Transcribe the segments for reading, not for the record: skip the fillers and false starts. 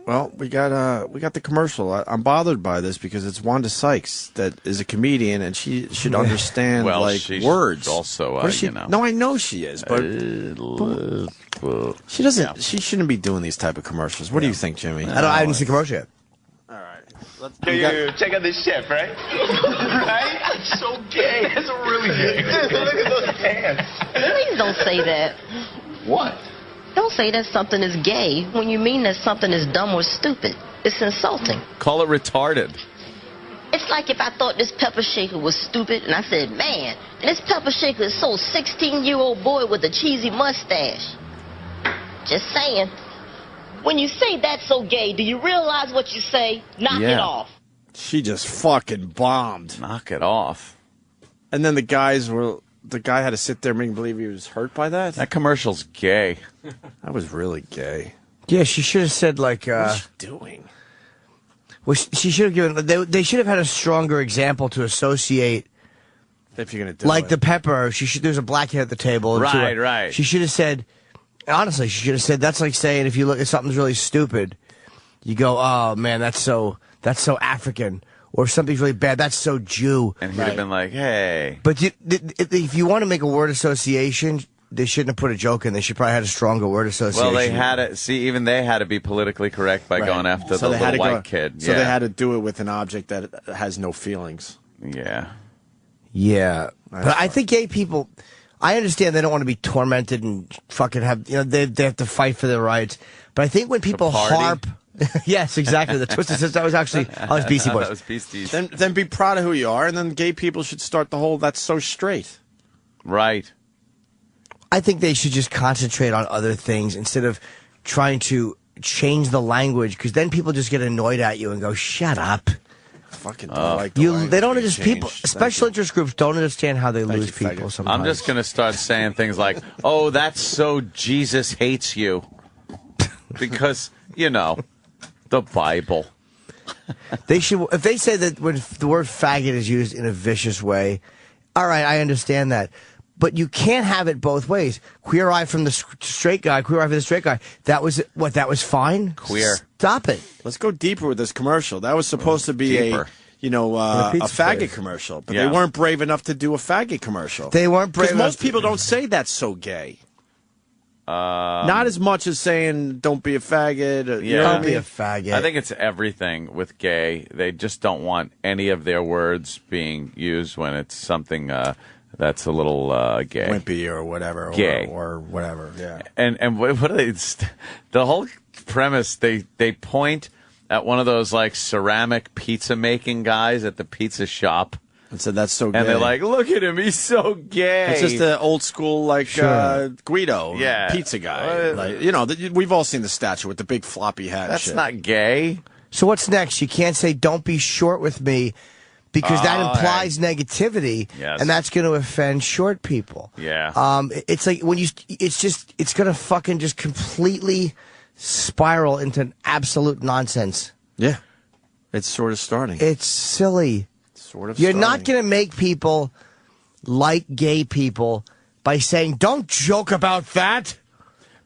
Well, we got the commercial. I'm bothered by this because it's Wanda Sykes that is a comedian, and she should understand words. Also, No, I know she is, but she doesn't. Yeah. She shouldn't be doing these type of commercials. What do you think, Jimmy? I didn't see the commercial yet. All right. Check out this chef, right? Right? It's so gay. It's really gay. Look at those pants. Please don't say that. What? Don't say that something is gay when you mean that something is dumb or stupid. It's insulting. Call it retarded. It's like if I thought this pepper shaker was stupid and I said, man, this pepper shaker is so 16-year-old boy with a cheesy mustache. Just saying. When you say that's so gay, do you realize what you say? Knock it off. She just fucking bombed. Knock it off. And then the guy had to sit there and make him believe he was hurt by that? That commercial's gay. That was really gay. Yeah, she should have said, like... What's she doing? Well, she should have given... They should have had a stronger example to associate... If you're going to do like the pepper, there's a black kid at the table. Right. She should have said... Honestly, she should have said, that's like saying if you look at something's really stupid, you go, oh, man, that's so African. Or if something's really bad, that's so Jew. And he'd have been like, hey. But if you want to make a word association, they shouldn't have put a joke in. They should probably have a stronger word association. Well, they had to, even they had to be politically correct by going after the little white kid. So they had to do it with an object that has no feelings. Yeah. Yeah. But I think gay people... I understand they don't want to be tormented and fucking have, they have to fight for their rights. But I think when people harp... Yes, exactly. The Twisted Sister, that was actually... I was Beastie Boys. That was Beasties. Then be proud of who you are, and then gay people should start the whole, that's so straight. Right. I think they should just concentrate on other things instead of trying to change the language, because then people just get annoyed at you and go, shut up. Fucking don't like the they don't understand people. Special interest groups don't understand how they lose people sometimes. I'm just going to start saying things like, "Oh, that's so Jesus hates you," because the Bible. They should. If they say that when the word faggot is used in a vicious way, all right, I understand that. But you can't have it both ways. Queer eye from the straight guy, queer eye from the straight guy. That was fine? Queer. Stop it. Let's go deeper with this commercial. That was supposed to be a faggot commercial. But they weren't brave enough to do a faggot commercial. They weren't brave enough. Because most people don't say that's so gay. Not as much as saying don't be a faggot. Don't be a faggot. I think it's everything with gay. They just don't want any of their words being used when it's something... that's a little gay, wimpy, or whatever, gay, or whatever. Yeah. And what are they? The whole premise. They point at one of those like ceramic pizza making guys at the pizza shop and said that's so gay. And they're like, look at him, he's so gay. It's just the old school Guido, pizza guy. We've all seen the statue with the big floppy hat. That's not gay. So what's next? You can't say don't be short with me. Because that implies negativity, and that's going to offend short people. Yeah. It's like when it's going to fucking just completely spiral into absolute nonsense. Yeah. It's sort of starting. It's silly. You're not going to make people like gay people by saying, don't joke about that.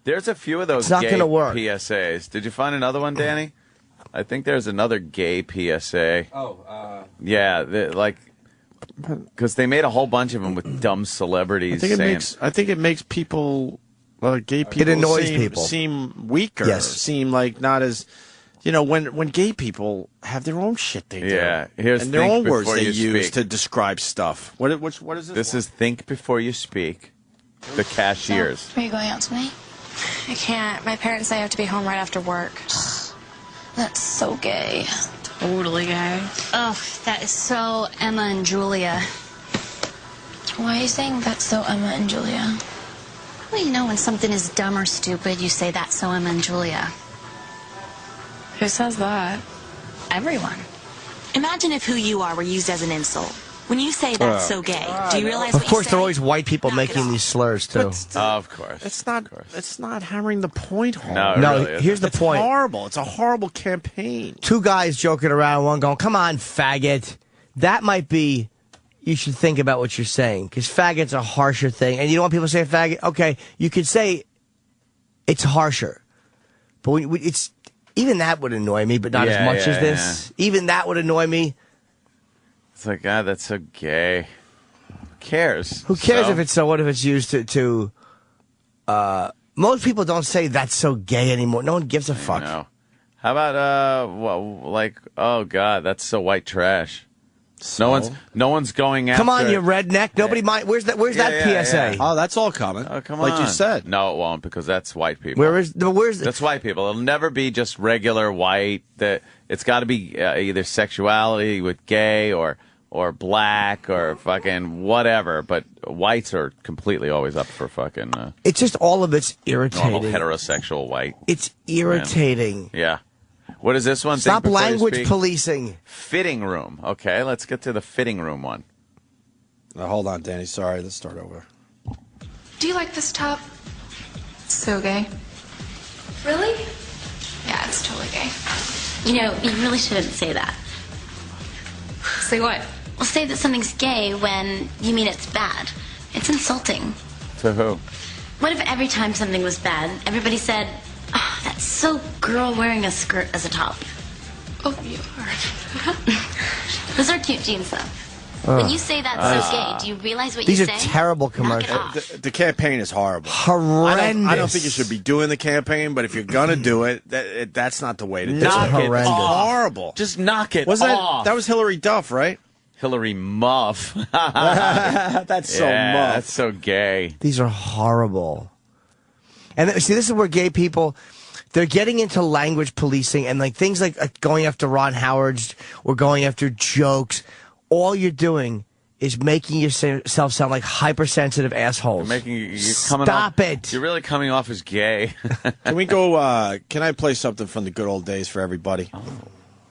There's a few of those it's not gay gonna work. PSAs. Did you find another one, Danny? I think there's another gay PSA. Yeah, because they made a whole bunch of them with dumb celebrities. I think it makes people, gay people, it annoys people. Seem weaker. Yes. Seem like not as, when gay people have their own shit they do. Yeah, and their own words they use to describe stuff. What is this? This is Think Before You Speak. The cashiers. So, are you going out tonight? I can't. My parents say I have to be home right after work. That's so gay. Totally gay. Oh, that is so Emma and Julia. Why are you saying that's so Emma and Julia? Well, when something is dumb or stupid, you say that's so Emma and Julia. Who says that? Everyone. Imagine if who you are were used as an insult. When you say that's so gay, do you realize Of what course, you say? there are always white people making these slurs, too. Of course. It's not hammering the point home. No, really here's the point. It's horrible. It's a horrible campaign. Two guys joking around, one going, come on, faggot. That might be, you should think about what you're saying, because faggot's a harsher thing. And you don't want people to say faggot? Okay, you could say it's harsher. But Even that would annoy me, but not as much as this. Yeah. Even that would annoy me. It's like, God, that's so gay. Who cares? Who cares if it's so? What if it's used to most people don't say that's so gay anymore. No one gives a fuck. How about oh God, that's so white trash. So? No one's going after. Come on, you redneck. Nobody mind. Where's that PSA? Oh, that's all coming. Oh, come on. Like you said. No, it won't, because that's white people. Where's That's white people. It'll never be just regular white. It's got to be either sexuality with gay or black or fucking whatever. But whites are completely always up for fucking. It's just all of it's irritating. Normal heterosexual white. It's irritating. Man. Yeah. What is this one? Stop language policing. Fitting room. Okay, let's get to the fitting room one. Hold on, Danny. Sorry, let's start over. Do you like this top? It's so gay. Really? Yeah, it's totally gay. You know, you really shouldn't say that. Say what? Well, say that something's gay when you mean it's bad. It's insulting. To who? What if every time something was bad, everybody said, "Oh, that's so girl wearing a skirt as a top"? Oh, you are. Those are cute jeans, though. When you say that's so gay, do you realize what these you are say? terrible commercials. The campaign is horrible. Horrendous. I don't think you should be doing the campaign, but if you're gonna do it, that's not the way to do it. Knock it horrendous. off. Horrible. Just knock it Wasn't off. That was Hillary Duff, right? Hillary Muff. That's so muff. That's so gay. These are horrible. And see, this is where gay people, they're getting into language policing and like things like going after Ron Howard's or going after jokes. All you're doing is making yourself sound like hypersensitive assholes. Stop it. You're really coming off as gay. Can we go, can I play something from the good old days for everybody?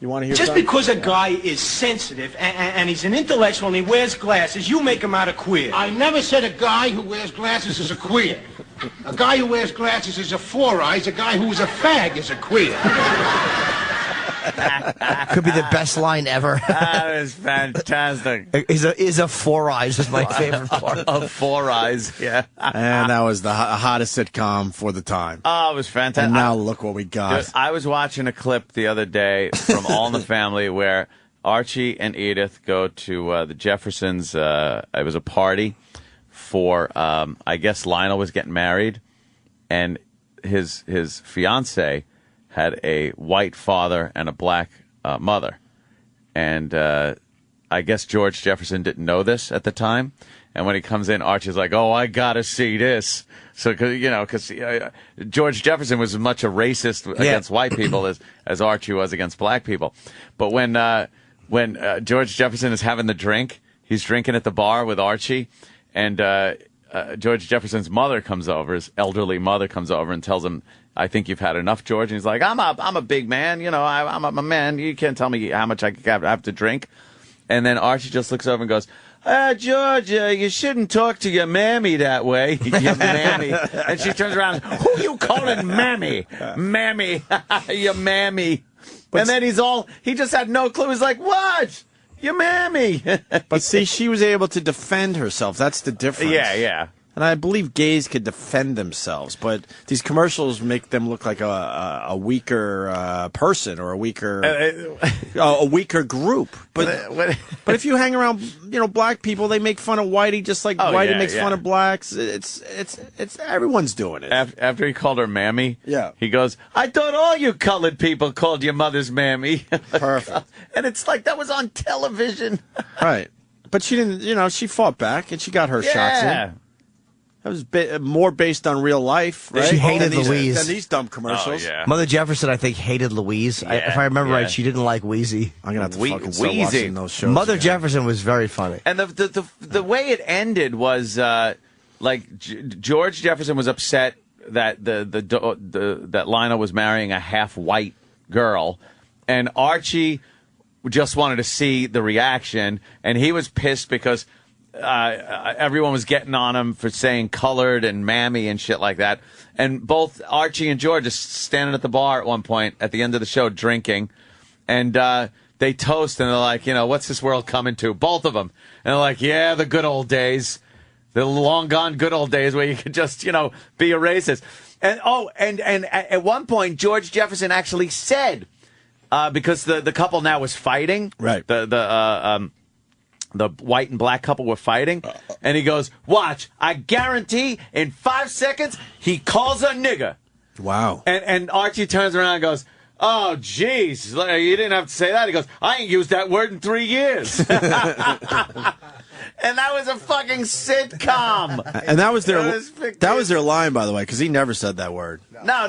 You want to hear Just something? because a guy is sensitive and he's an intellectual and he wears glasses, you make him out a queer. I never said a guy who wears glasses is a queer. A guy who wears glasses is a four eyes. A guy who is a fag is a queer. Could be the best line ever. That is fantastic. Is a four eyes is my favorite part. Of Four Eyes, yeah. And that was the hottest sitcom for the time. Oh, it was fantastic. And now look what we got. Dude, I was watching a clip the other day from All in the Family where Archie and Edith go to the Jeffersons. It was a party for, I guess Lionel was getting married, and his fiancée had a white father and a black mother. And I guess George Jefferson didn't know this at the time. And when he comes in, Archie's like, "Oh, I got to see this." So, because George Jefferson was as much a racist against white people as Archie was against black people. But when George Jefferson is having the drink, he's drinking at the bar with Archie, and George Jefferson's mother comes over, his elderly mother comes over and tells him, "I think you've had enough, George." And he's like, I'm a big man, I'm a man. You can't tell me how much I have to drink. And then Archie just looks over and goes, "George, you shouldn't talk to your mammy that way." Your mammy. And she turns around, "Who you calling mammy? Mammy, your mammy." And then he just had no clue. He's like, "What? Your mammy." But see, she was able to defend herself. That's the difference. Yeah. And I believe gays could defend themselves, but these commercials make them look like a weaker person or a weaker group. But if you hang around, black people, they make fun of Whitey just like Whitey makes fun of blacks. It's everyone's doing it. After he called her mammy, he goes, "I thought all you colored people called your mother's mammy." Perfect. And it's like that was on television, right? But she didn't. She fought back and she got her shots in. That was more based on real life, right? She hated Louise. Than these dumb commercials. Oh, yeah. Mother Jefferson, I think, hated Louise. If I remember right, she didn't like Wheezy. I'm gonna have to fucking start watching those shows. Mother Jefferson was very funny. And the way it ended was George Jefferson was upset that that Lionel was marrying a half white girl, and Archie just wanted to see the reaction, and he was pissed because everyone was getting on him for saying colored and mammy and shit like that. And both Archie and George are standing at the bar at one point at the end of the show drinking, and they toast and they're like, what's this world coming to? Both of them. And they're like, yeah, the good old days. The long gone good old days where you could just, be a racist. And at one point, George Jefferson actually said, because the couple now was fighting, right? The white and black couple were fighting, and he goes, "Watch, I guarantee in 5 seconds he calls a nigger." Wow. And Archie turns around and goes, "Oh, jeez, you didn't have to say that." He goes, "I ain't used that word in 3 years." And that was a fucking sitcom. And that was their line, by the way, because he never said that word. No,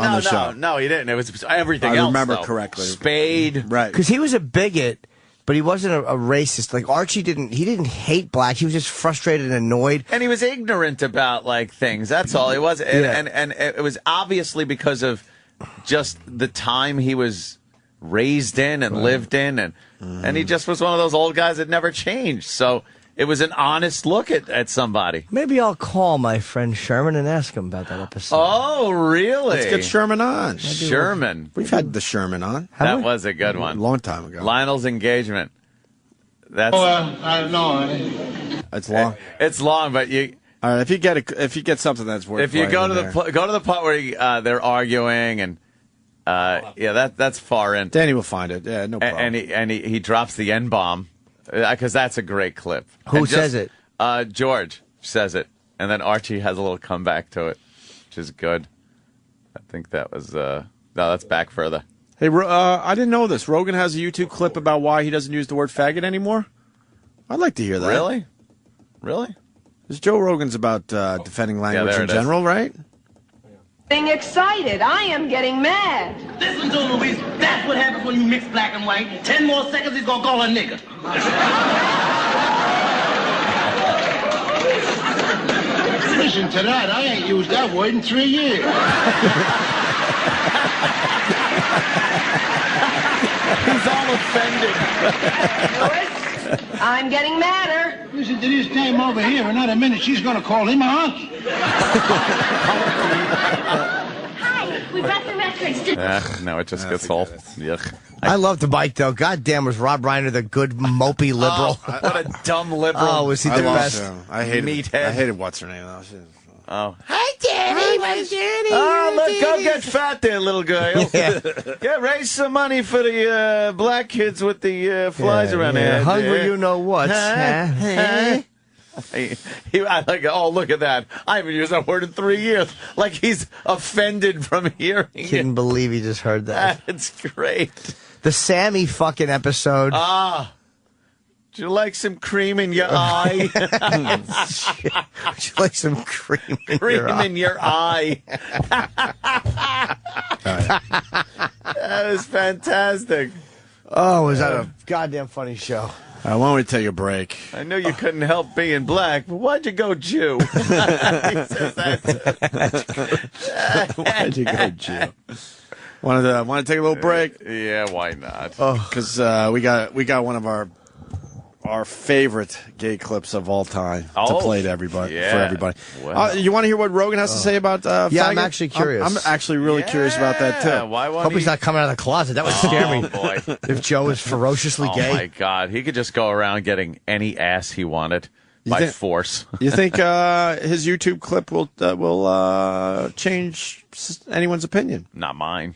he didn't. It was everything else. I remember though. correctly. Spade, right? Because he was a bigot, but he wasn't a racist. Like Archie didn't hate blacks. He was just frustrated and annoyed, and he was ignorant about like things. That's all he was. And it was obviously because of just the time he was raised in and lived in, and he just was one of those old guys that never changed. So it was an honest look at somebody. Maybe I'll call my friend Sherman and ask him about that episode. Oh, really? Let's get Sherman on. Sherman. We've had the Sherman on. That was a good one. A long time ago. Lionel's engagement. That's. I don't know. It's long. It's long, but you. All right, if you get something that's worth. If you go to the part where they're arguing and. That's far in. Danny will find it. Yeah, no problem. And he drops the N-bomb because that's a great clip. Who says it? George says it, and then Archie has a little comeback to it, which is good. I think that was no, that's back further. Hey, I didn't know this. Rogan has a YouTube clip about why he doesn't use the word faggot anymore. I'd like to hear that. Really? This Joe Rogan's about defending language in general, right? Getting excited. I am getting mad. Listen to him, Louise. That's what happens when you mix black and white. 10 more seconds, he's gonna call a nigger. Listen to that. I ain't used that word in 3 years. He's all offended. Louis, I'm getting madder. Listen to this dame over here. Another minute, she's gonna call him a honky. Hi, we brought the records. No, it just gets all. Yuck. I loved the bike, though. God damn, was Rob Reiner the good, mopey liberal? Oh, what a dumb liberal. Oh, was he the best? I hated meathead. I hated what's her name, though. Oh. Hi, Danny. Hi, Danny. Oh, look, go get fat there, little girl. Yeah, raise some money for the black kids with the flies around here. Hungry, you know what? I like, oh, look at that. I haven't used that word in 3 years. Like he's offended from hearing it. Couldn't believe he just heard that. That's great. The Sammy fucking episode. Would you like some cream in your eye? Would you like some cream in your eye? That was fantastic. Oh, was that a goddamn funny show? Why don't we take a break? I know you couldn't help being black, but why'd you go Jew? He says that. Why'd you go Jew? Want to take a little break? Yeah, why not? Because we got one of our favorite gay clips of all time to play to everybody for everybody. Wow. You want to hear what Rogan has to say about faggot? Yeah, I'm actually curious. I'm actually really curious about that too. Hope he's not coming out of the closet. That would scare me. Boy. If Joe is ferociously gay. Oh my God, he could just go around getting any ass he wanted by force. You think his YouTube clip will change anyone's opinion? Not mine.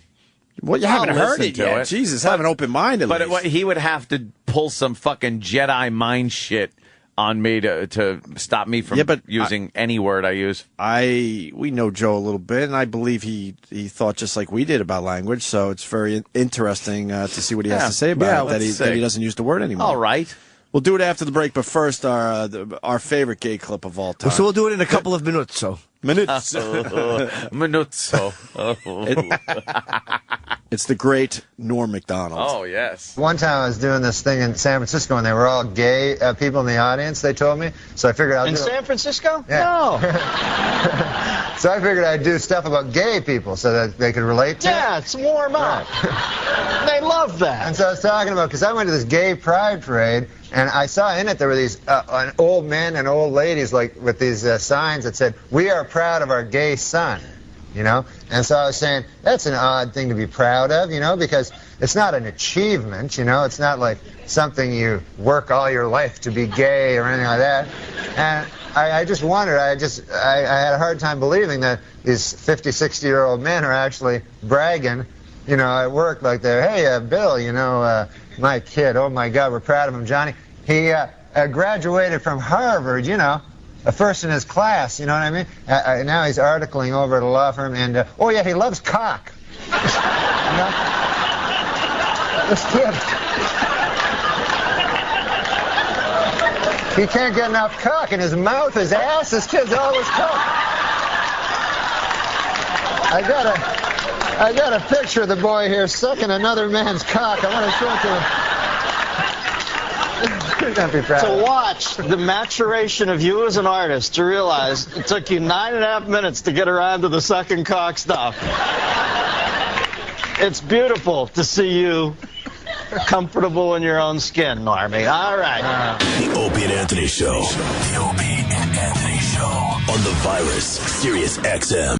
Well, you haven't heard it yet. Jesus, have an open mind at least. But he would have to pull some fucking Jedi mind shit on me to stop me from using any word I use. We know Joe a little bit, and I believe he thought just like we did about language. So it's very interesting to see what he has to say about it. That he doesn't use the word anymore. All right. We'll do it after the break, but first our favorite gay clip of all time. So we'll do it in a couple of minutes. It's the great Norm Macdonald. Oh, yes. One time I was doing this thing in San Francisco, and they were all gay people in the audience, they told me. So I figured I'd In San Francisco? Yeah. No. So I figured I'd do stuff about gay people so that they could relate to it. Yeah, it's warm up. They love that. And so I was talking about, because I went to this gay pride parade, and I saw in it there were these old men and old ladies like with these signs that said, "We are proud of our gay son." you know? And so I was saying, that's an odd thing to be proud of, you know, because it's not an achievement, you know? It's not like something you work all your life to be gay or anything like that. And I just wondered, I had a hard time believing that these 50, 60-year-old men are actually bragging, you know, at work like they're, hey, Bill, you know, my kid, oh my God, we're proud of him, Johnny. He graduated from Harvard, you know, first in his class, you know what I mean? Now he's articling over at a law firm, and, oh yeah, he loves cock. You know? This kid. He can't get enough cock in his mouth, his ass, this kid's always cock. I got a picture of the boy here sucking another man's cock. I want to show it to him. To watch the maturation of you as an artist, to realize it took you 9.5 minutes to get around to the sucking cock stuff. It's beautiful to see you comfortable in your own skin, Normie. All right. The Opie and Anthony Show. The Opie and Anthony Show. On the Virus, Sirius XM.